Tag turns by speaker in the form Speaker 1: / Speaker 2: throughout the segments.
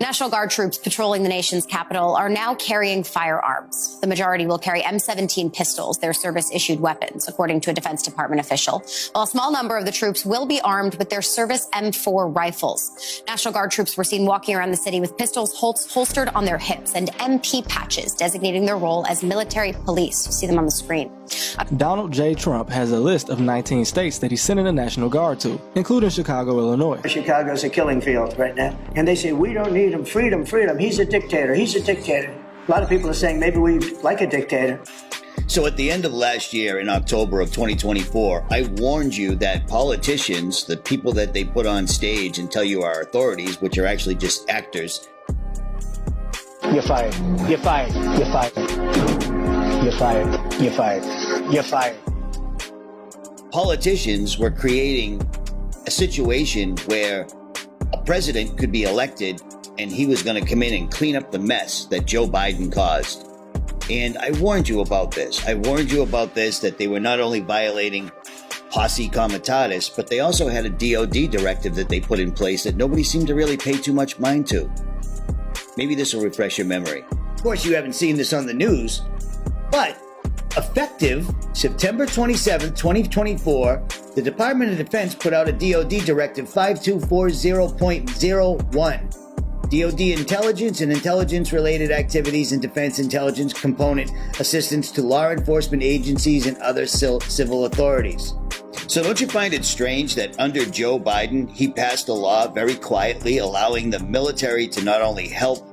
Speaker 1: National Guard troops patrolling the nation's capital are now carrying firearms. The majority will carry M17 pistols, their service-issued weapons, according to a Defense Department official, while a small number of the troops will be armed with their service M4 rifles. National Guard troops were seen walking around the city with pistols holstered on their hips and MP patches, designating their role as military police. You see them on the screen.
Speaker 2: Donald J. Trump has a list of 19 states that he's sending the National Guard to, including Chicago, Illinois.
Speaker 3: Chicago's a killing field right now. And they say, we don't need him. Freedom, freedom. He's a dictator. He's a dictator. A lot of people are saying maybe we like a dictator.
Speaker 4: So at the end of last year, in October of 2024, I warned you that politicians, the people that they put on stage and tell you are authorities, which are actually just actors.
Speaker 3: You're fired. You're fired. You're fired. You're fired. You're fired. You're fired.
Speaker 4: Politicians were creating a situation where a president could be elected and he was going to come in and clean up the mess that Joe Biden caused. And I warned you about this. I warned you about this, that they were not only violating posse comitatus, but they also had a DOD directive that they put in place that nobody seemed to really pay too much mind to. Maybe this will refresh your memory. Of course, you haven't seen this on the news, but effective September 27, 2024, the Department of Defense put out a DOD Directive 5240.01. DOD intelligence and intelligence-related activities and defense intelligence component assistance to law enforcement agencies and other civil authorities. So don't you find it strange that under Joe Biden, he passed a law very quietly allowing the military to not only help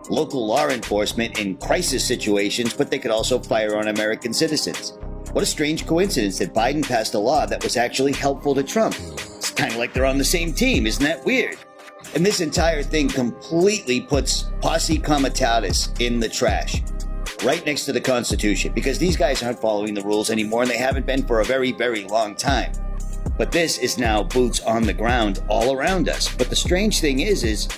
Speaker 4: local law enforcement in crisis situations, but they could also fire on American citizens? What a strange coincidence that Biden passed a law that was actually helpful to Trump. It's kind of like they're on the same team. Isn't that weird? And this entire thing completely puts posse comitatus in the trash, right next to the Constitution, because these guys aren't following the rules anymore, and they haven't been for a very, very long time. But this is now boots on the ground all around us. But the strange thing is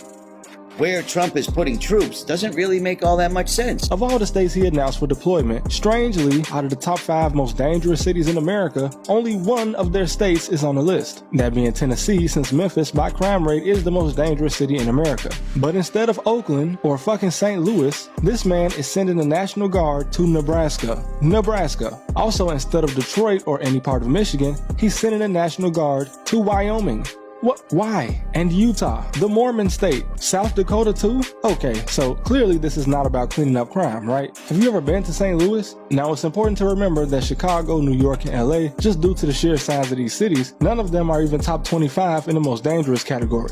Speaker 4: where Trump is putting troops doesn't really make all that much sense.
Speaker 2: Of all the states he announced for deployment, strangely, out of the top 5 most dangerous cities in America, only one of their states is on the list. That being Tennessee, since Memphis by crime rate is the most dangerous city in America. But instead of Oakland or fucking St. Louis, this man is sending the National Guard to Nebraska. Also, instead of Detroit or any part of Michigan, he's sending the National Guard to Wyoming. What? Why? And Utah, the Mormon state, South Dakota too? Okay, so clearly this is not about cleaning up crime, right? Have you ever been to St. Louis? Now it's important to remember that Chicago, New York, and LA, just due to the sheer size of these cities, none of them are even top 25 in the most dangerous category.